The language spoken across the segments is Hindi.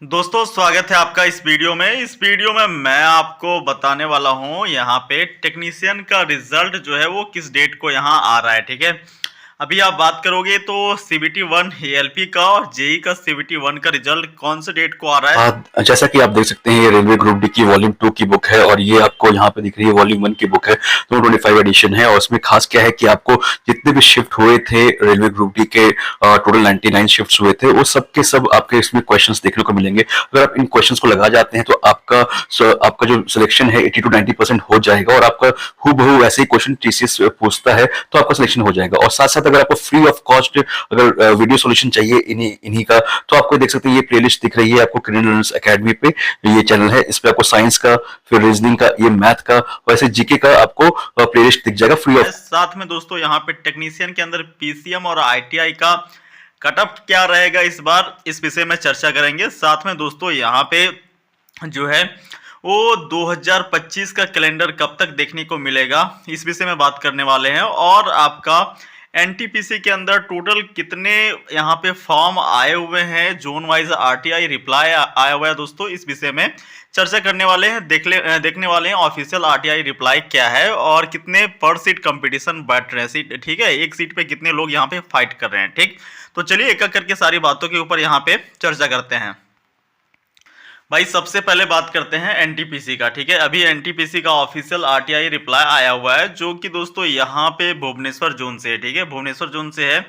दोस्तों स्वागत है आपका इस वीडियो में। इस वीडियो में मैं आपको बताने वाला हूं यहाँ पे टेक्नीशियन का रिजल्ट जो है वो किस डेट को यहाँ आ रहा है। ठीक है, अभी आप बात करोगे तो सीबीटी 1 एएलपी का और जेई का सीबीटी 1 का रिजल्ट कौन से डेट को आ रहा है। जैसा कि आप देख सकते हैं ये रेलवे ग्रुप डी की वॉल्यूम 2 की बुक है और ये आपको यहाँ पे दिख रही है वॉल्यूम 1 की बुक है। 225 एडिशन है और उसमें खास क्या है कि आपको जितने भी शिफ्ट हुए थे रेलवे ग्रुप डी के टोटल 99 शिफ्ट्स हुए थे वो सब के सब आपके इसमें क्वेश्चंस देखने को मिलेंगे। अगर आप इन क्वेश्चंस को लगा जाते हैं तो आपका जो सिलेक्शन है 80 to 90% हो जाएगा और आपका हूबहू ऐसे ही क्वेश्चन टीसीएस पूछता है तो आपका सिलेक्शन हो जाएगा। और साथ साथ अगर आपको फ्री ऑफ कॉस्ट अगर वीडियो सोल्यूशन चाहिए इन्हीं का तो आपको देख सकते हैं ये प्लेलिस्ट दिख रही है आपको क्रिमिनल लर्नर्स एकेडमी पे। ये चैनल है, इस पे आपको साइंस का, फिर रीजनिंग का, ये मैथ का और ऐसे जीके का आपको प्लेलिस्ट दिख जाएगा फ्री ऑफ। साथ में दोस्तों यहाँ पे टेक्नीशियन के अंदर पीसीएम और आईटीआई का कटअप क्या रहेगा इस बार, इस विषय में चर्चा करेंगे। साथ में दोस्तों यहाँ पे जो है वो 2025 का कैलेंडर कब तक देखने को मिलेगा इस विषय में बात करने वाले हैं। और आपका एनटीपीसी के अंदर टोटल कितने यहाँ पे फॉर्म आए हुए हैं, जोन वाइज आरटीआई रिप्लाई आया हुआ है दोस्तों, इस विषय में चर्चा करने वाले हैं। देखने वाले हैं ऑफिशियल आरटीआई रिप्लाई क्या है और कितने पर सीट कंपटीशन बैठ रहे हैं सीट। ठीक है, एक सीट पे कितने लोग यहाँ पे फाइट कर रहे हैं। ठीक, तो चलिए एक एक करके सारी बातों के ऊपर यहाँ पे चर्चा करते हैं। भाई सबसे पहले बात करते हैं एनटीपीसी का। ठीक है, अभी एनटीपीसी का ऑफिशियल आरटीआई रिप्लाई आया हुआ है जो कि दोस्तों यहाँ पे भुवनेश्वर जोन से है। ठीक है, भुवनेश्वर जोन से है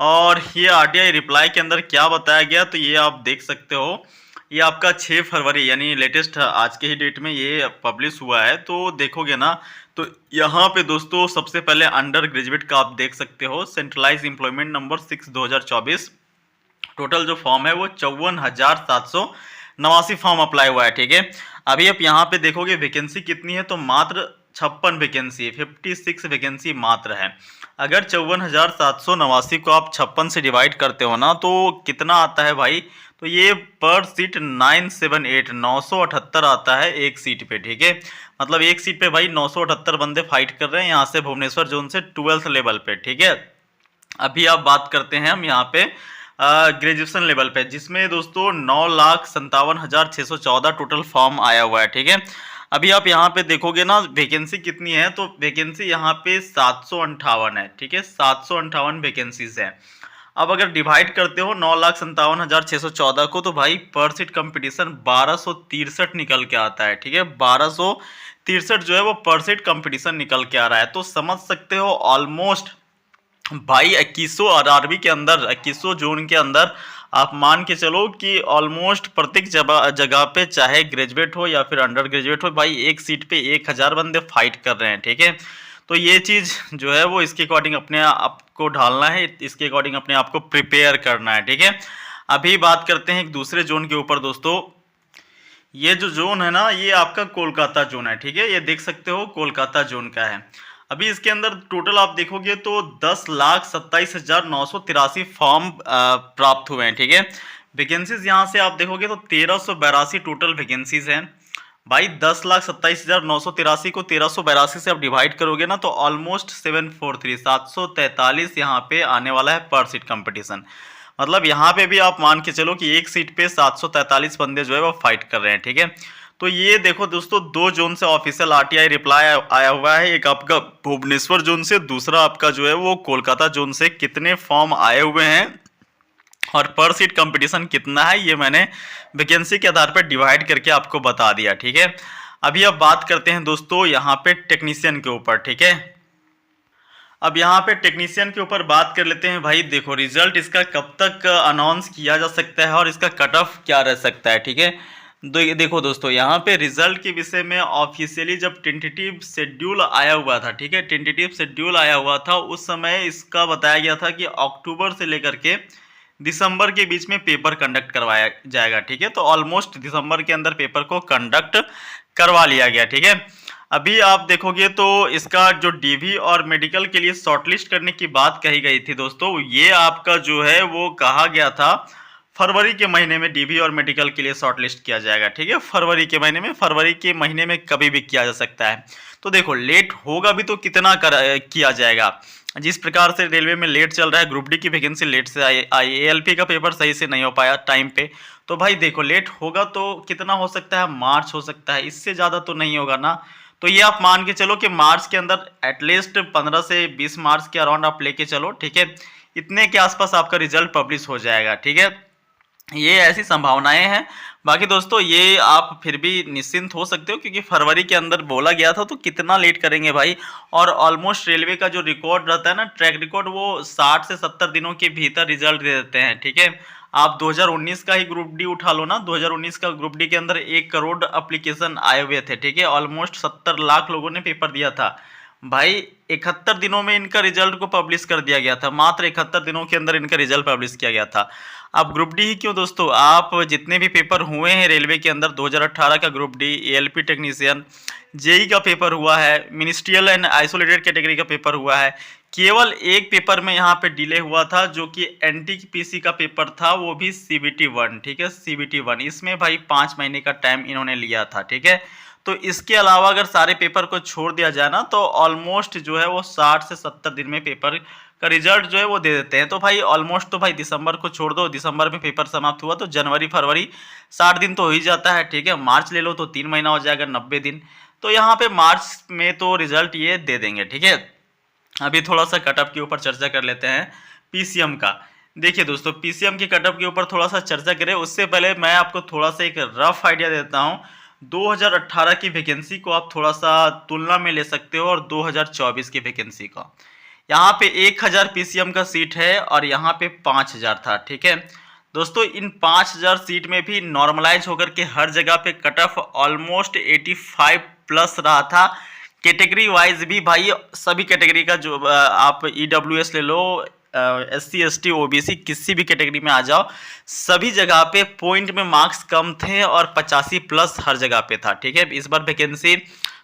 और ये आरटीआई रिप्लाई के अंदर क्या बताया गया तो ये आप देख सकते हो। ये आपका 6 फरवरी यानी लेटेस्ट आज के ही डेट में ये पब्लिश हुआ है। तो देखोगे ना तो यहाँ पे दोस्तों सबसे पहले अंडर ग्रेजुएट का आप देख सकते हो सेंट्रलाइज एम्प्लॉयमेंट नंबर 6 2024। टोटल जो फॉर्म है वो 54,789 फॉर्म अप्लाई हुआ है। ठीक है, अभी आप यहाँ पे देखोगे वैकेंसी कितनी है तो मात्र 56 वैकेंसी, 56 वैकेंसी मात्र है। अगर 54,789 को आप 56 से डिवाइड करते हो ना तो कितना आता है भाई, तो ये पर सीट 978 आता है एक सीट पे। ठीक है, मतलब एक सीट पे भाई 978 बंदे फाइट कर रहे हैं यहाँ से भुवनेश्वर जोन से 12th लेवल पे। ठीक है, अभी आप बात करते हैं हम यहाँ पे ग्रेजुएशन लेवल पे, जिसमें दोस्तों 9,57,614 टोटल फॉर्म आया हुआ है। ठीक है, अभी आप यहाँ पे देखोगे ना वैकेंसी कितनी है तो वैकेंसी यहाँ पे 758 है। ठीक है, 758 वैकेंसीज है। अब अगर डिवाइड करते हो 9,57,614 को तो भाई पर सीट कंपटीशन 1263 निकल के आता है। ठीक है, 1263 जो है वो पर सीट कंपटीशन निकल के आ रहा है। तो समझ सकते हो ऑलमोस्ट भाई 2100 आरआरबी के अंदर, 2100 जोन के अंदर आप मान के चलो कि ऑलमोस्ट प्रत्येक जगह पे चाहे ग्रेजुएट हो या फिर अंडर ग्रेजुएट हो भाई एक सीट पे 1000 बंदे फाइट कर रहे हैं। ठीक है, तो ये चीज़ जो है वो इसके अकॉर्डिंग अपने आप को ढालना है, इसके अकॉर्डिंग अपने आप को प्रिपेयर करना है। ठीक है, अभी बात करते हैं एक दूसरे जोन के ऊपर दोस्तों। ये जो जोन है ना ये आपका कोलकाता जोन है। ठीक है, ये देख सकते हो कोलकाता जोन का है। अभी इसके अंदर टोटल आप देखोगे तो 10,27,983 फॉर्म प्राप्त हुए हैं। ठीक है, वैकेंसीज यहाँ से आप देखोगे तो 1382 टोटल वैकेंसीज हैं। भाई 10,27,983 को 1382 से आप डिवाइड करोगे ना तो ऑलमोस्ट 743 यहाँ पे आने वाला है पर सीट कंपटीशन। मतलब यहाँ पे भी आप मान के चलो कि एक सीट पे 743 बंदे जो है वो फाइट कर रहे हैं। ठीक है, तो ये देखो दोस्तों दो जोन से ऑफिशियल आरटीआई रिप्लाई आया हुआ है, एक आपका भुवनेश्वर जोन से, दूसरा आपका जो है वो कोलकाता जोन से। कितने फॉर्म आए हुए हैं और पर सीट कंपटीशन कितना है ये मैंने वैकेंसी के आधार पर डिवाइड करके आपको बता दिया। ठीक है, अभी अब बात करते हैं दोस्तों यहाँ पे टेक्नीशियन के ऊपर। ठीक है, अब यहाँ पे टेक्नीशियन के ऊपर बात कर लेते हैं। भाई देखो रिजल्ट इसका कब तक अनाउंस किया जा सकता है और इसका कट ऑफ क्या रह सकता है। ठीक है, देखो दोस्तों यहाँ पे रिजल्ट के विषय में ऑफिशियली जब टेंटेटिव शेड्यूल आया हुआ था, ठीक है, टेंटेटिव शेड्यूल आया हुआ था उस समय इसका बताया गया था कि अक्टूबर से लेकर के दिसंबर के बीच में पेपर कंडक्ट करवाया जाएगा। ठीक है, तो ऑलमोस्ट दिसंबर के अंदर पेपर को कंडक्ट करवा लिया गया। ठीक है, अभी आप देखोगे तो इसका जो डीवी और मेडिकल के लिए शॉर्टलिस्ट करने की बात कही गई थी दोस्तों, ये आपका जो है वो कहा गया था फरवरी के महीने में डीवी और मेडिकल के लिए शॉर्टलिस्ट किया जाएगा। ठीक है, फरवरी के महीने में कभी भी किया जा सकता है। तो देखो लेट होगा भी तो कितना किया जाएगा। जिस प्रकार से रेलवे में लेट चल रहा है, ग्रुप डी की वैकेंसी लेट से आई, एएलपी का पेपर सही से नहीं हो पाया टाइम पे, तो भाई देखो लेट होगा तो कितना हो सकता है, मार्च हो सकता है, इससे ज़्यादा तो नहीं होगा ना। तो ये आप मान के चलो कि मार्च के अंदर एटलीस्ट 15 से 20 मार्च के अराउंड आप लेके चलो, ठीक है, इतने के आसपास आपका रिजल्ट पब्लिश हो जाएगा, ठीक है। ये ऐसी संभावनाएं हैं। बाकी दोस्तों ये आप फिर भी निश्चिंत हो सकते हो, क्योंकि फरवरी के अंदर बोला गया था, तो कितना लेट करेंगे भाई। और ऑलमोस्ट रेलवे का जो रिकॉर्ड रहता है ना, ट्रैक रिकॉर्ड, वो 60 से 70 दिनों के भीतर रिजल्ट दे देते हैं, ठीक है। आप 2019 का ही ग्रुप डी उठा लो ना, 2019 का ग्रुप डी के अंदर 1 करोड़ एप्लीकेशन आए हुए थे, ठीक है, ऑलमोस्ट 70 लाख लोगों ने पेपर दिया था भाई। 71 दिनों में इनका रिजल्ट को पब्लिश कर दिया गया था, मात्र 71 दिनों के अंदर इनका रिजल्ट पब्लिश किया गया था। अब ग्रुप डी ही क्यों दोस्तों, आप जितने भी पेपर हुए हैं रेलवे के अंदर, 2018 का group D, ALP technician, JE का पेपर हुआ है, मिनिस्ट्रियल एंड आइसोलेटेड कैटेगरी का पेपर हुआ है, केवल एक पेपर में यहाँ पे डिले हुआ था, जो कि एनटीपीसी का पेपर था, वो भी सीबीटी 1, ठीक है, सीबीटी 1, इसमें भाई 5 महीने का टाइम इन्होंने लिया था, ठीक है। तो इसके अलावा अगर सारे पेपर को छोड़ दिया जाए ना, तो ऑलमोस्ट जो है वो 60 से 70 दिन में पेपर का रिजल्ट जो है वो दे देते हैं। तो भाई ऑलमोस्ट, तो भाई दिसंबर को छोड़ दो, दिसंबर में पेपर समाप्त हुआ तो जनवरी फरवरी 60 दिन तो हो ही जाता है, ठीक है। मार्च ले लो तो 3 महीना हो जाएगा, 90 दिन। तो यहाँ पे मार्च में तो रिजल्ट ये दे देंगे, ठीक है। अभी थोड़ा सा कटअप के ऊपर चर्चा कर लेते हैं, पीसीएम का। देखिए दोस्तों, पीसीएम की कटअप के ऊपर थोड़ा सा चर्चा करें उससे पहले मैं आपको थोड़ा सा एक रफ आइडिया देता हूँ। 2018 की वैकेंसी को आप थोड़ा सा तुलना में ले सकते हो और 2024 की वैकेंसी का। यहाँ पे 1000 पीसीएम का सीट है और यहाँ पे 5000 था, ठीक है दोस्तों। इन 5000 सीट में भी नॉर्मलाइज होकर के हर जगह पे कट ऑफ ऑलमोस्ट 85 प्लस रहा था। कैटेगरी वाइज भी भाई सभी कैटेगरी का, जो आप ईडब्ल्यूएस ले लो, एससी एसटी ओबीसी किसी भी कैटेगरी में आ जाओ, सभी जगह पे पॉइंट में मार्क्स कम थे और 85 प्लस हर जगह पे था, ठीक है। इस बार वैकेंसी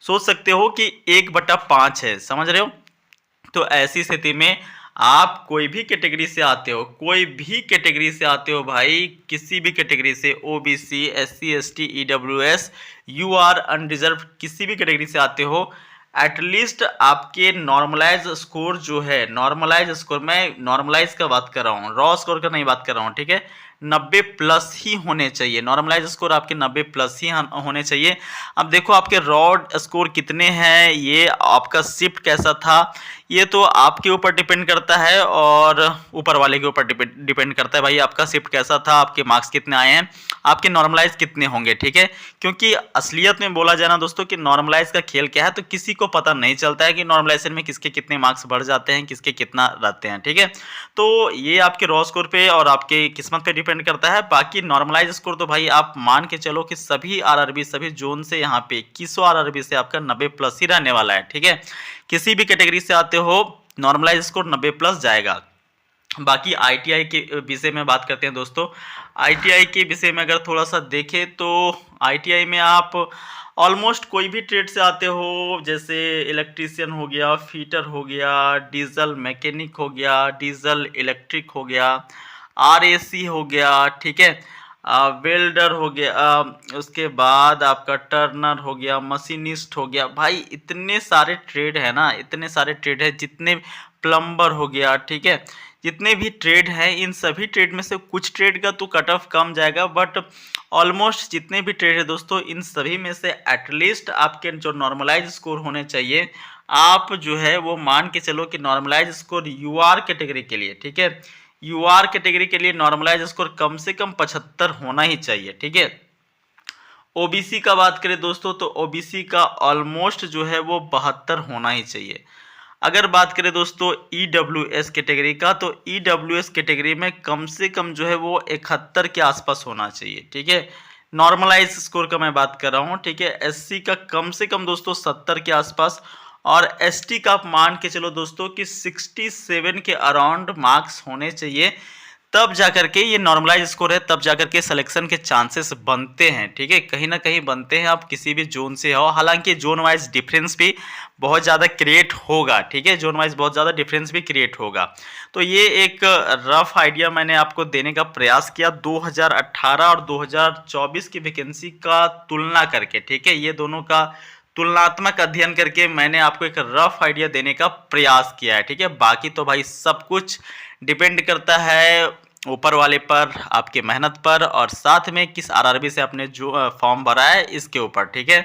सोच सकते हो कि 1/5 है, समझ रहे हो। तो ऐसी स्थिति में आप कोई भी कैटेगरी से आते हो, कोई भी कैटेगरी से आते हो भाई, किसी भी कैटेगरी से, OBC, SC ST, EWS, UR, unreserved, किसी भी कैटेगरी से आते हो, एटलीस्ट आपके नॉर्मलाइज स्कोर जो है, नॉर्मलाइज स्कोर, मैं नॉर्मलाइज का बात कर रहा हूँ, रॉ स्कोर का नहीं बात कर रहा हूँ, ठीक है, 90 प्लस ही होने चाहिए। नॉर्मलाइज स्कोर आपके 90 प्लस ही होने चाहिए। अब देखो आपके रॉ स्कोर कितने हैं, ये आपका शिफ्ट कैसा था, ये तो आपके ऊपर डिपेंड करता है और ऊपर वाले के ऊपर डिपेंड करता है भाई, आपका शिफ्ट कैसा था, आपके मार्क्स कितने आए हैं, आपके नॉर्मलाइज कितने होंगे, ठीक है। क्योंकि असलियत में बोला जाए ना दोस्तों कि नॉर्मलाइज का खेल क्या है, तो किसी को पता नहीं चलता है कि नॉर्मलाइजेशन में किसके कितने मार्क्स बढ़ जाते हैं, किसके कितना रहते हैं, ठीक है। तो ये आपके रॉ स्कोर पे और आपके किस्मत पे डिपेंड करता है। बाकी नॉर्मलाइज स्कोर तो भाई आप मान के चलो कि सभी आरआरबी, सभी जोन से यहाँ पे 2100 आरआरबी से आपका 90 प्लस ही रहने वाला है, ठीक है। किसी भी कैटेगरी से आते हो, नॉर्मलाइज स्कोर 90 प्लस जाएगा। बाकी आईटीआई के विषय में बात करते हैं दोस्तों। आईटीआई के विषय में अगर थोड़ा सा देखें तो आईटीआई में आप ऑलमोस्ट कोई भी ट्रेड से आते हो, जैसे इलेक्ट्रीशियन हो गया, फीटर हो गया, डीजल मैकेनिक हो गया, डीजल इलेक्ट्रिक हो गया, आरएसी हो गया, ठीक है, वेल्डर हो गया, उसके बाद आपका टर्नर हो गया, मशीनिस्ट हो गया। भाई इतने सारे ट्रेड है ना, इतने सारे ट्रेड है, जितने प्लम्बर हो गया, ठीक है, जितने भी ट्रेड हैं, इन सभी ट्रेड में से कुछ ट्रेड का तो कट ऑफ कम जाएगा, बट ऑलमोस्ट जितने भी ट्रेड है दोस्तों, इन सभी में से एटलीस्ट आपके जो नॉर्मलाइज स्कोर होने चाहिए, आप जो है वो मान के चलो कि नॉर्मलाइज स्कोर यूआर कैटेगरी के लिए, ठीक है, यूआर कैटेगरी के लिए नॉर्मलाइज स्कोर कम से कम 75 होना ही चाहिए, ठीक है। ओबीसी का बात करें दोस्तों, तो ओबीसी का ऑलमोस्ट जो है वो 72 होना ही चाहिए। अगर बात करें दोस्तों ईडब्ल्यूएस कैटेगरी का, तो ईडब्ल्यूएस कैटेगरी में कम से कम जो है वो 71 के आसपास होना चाहिए, ठीक है। नॉर्मलाइज स्कोर का मैं बात कर रहा हूँ, ठीक है। एससी का कम से कम दोस्तों 70 के आसपास, और एसटी का आप मान के चलो दोस्तों कि 67 के अराउंड मार्क्स होने चाहिए, तब जाकर के ये नॉर्मलाइज स्कोर है, तब जाकर के सिलेक्शन के चांसेस बनते हैं, ठीक है, कहीं ना कहीं बनते हैं। आप किसी भी जोन से हो, हालांकि जोन वाइज डिफरेंस भी बहुत ज़्यादा क्रिएट होगा, ठीक है, जोन वाइज बहुत ज़्यादा डिफरेंस भी क्रिएट होगा। तो ये एक रफ आइडिया मैंने आपको देने का प्रयास किया 2018 और 2024 की वैकेंसी का तुलना करके, ठीक है, ये दोनों का तुलनात्मक अध्ययन करके मैंने आपको एक रफ आइडिया देने का प्रयास किया है, ठीक है। बाकी तो भाई सब कुछ डिपेंड करता है ऊपर वाले पर, आपके मेहनत पर, और साथ में किस आरआरबी से आपने जो फॉर्म भरा है इसके ऊपर, ठीक है।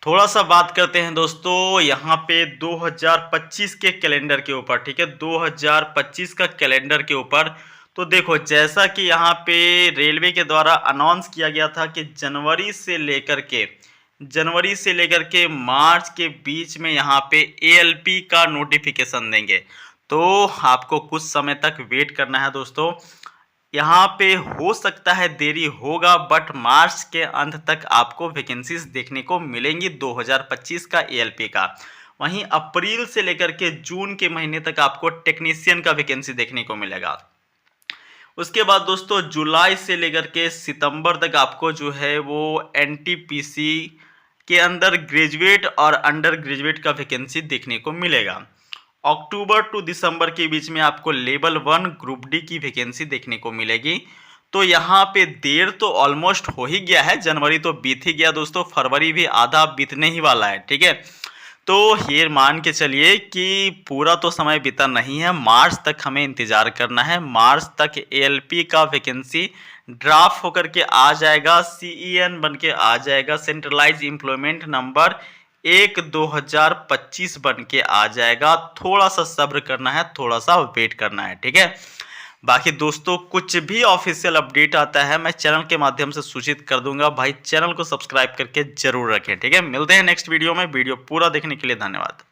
थोड़ा सा बात करते हैं दोस्तों यहाँ पे 2025 के कैलेंडर के ऊपर, ठीक है। 2025 का कैलेंडर के ऊपर तो देखो, जैसा कि यहाँ पे रेलवे के द्वारा अनाउंस किया गया था कि जनवरी से लेकर के मार्च के बीच में यहाँ पे एएलपी का नोटिफिकेशन देंगे। तो आपको कुछ समय तक वेट करना है दोस्तों। यहाँ पे हो सकता है देरी होगा, बट मार्च के अंत तक आपको वैकेंसीज देखने को मिलेंगी 2025 का एएलपी का। वहीं अप्रैल से लेकर के जून के महीने तक आपको टेक्नीशियन का वैकेंसी देखने को मिलेगा। उसके बाद दोस्तों जुलाई से लेकर के सितंबर तक आपको जो है वो एनटीपीसी के अंदर ग्रेजुएट और अंडर ग्रेजुएट का वैकेंसी देखने को मिलेगा। अक्टूबर टू दिसंबर के बीच में आपको लेवल 1 ग्रुप डी की वैकेंसी देखने को मिलेगी। तो यहाँ पे देर तो ऑलमोस्ट हो ही गया है, जनवरी तो बीत ही गया दोस्तों, फरवरी भी आधा बीतने ही वाला है, ठीक है। तो ये मान के चलिए कि पूरा तो समय बीता नहीं है, मार्च तक हमें इंतजार करना है। मार्च तक एएलपी का वैकेंसी ड्राफ्ट होकर के आ जाएगा, सीईएन बन के आ जाएगा, सेंट्रलाइज एम्प्लॉयमेंट नंबर 1/2025 बन के आ जाएगा। थोड़ा सा सब्र करना है, थोड़ा सा वेट करना है, ठीक है। बाकी दोस्तों कुछ भी ऑफिशियल अपडेट आता है मैं चैनल के माध्यम से सूचित कर दूंगा। भाई चैनल को सब्सक्राइब करके जरूर रखें, ठीक है। मिलते हैं नेक्स्ट वीडियो में। वीडियो पूरा देखने के लिए धन्यवाद।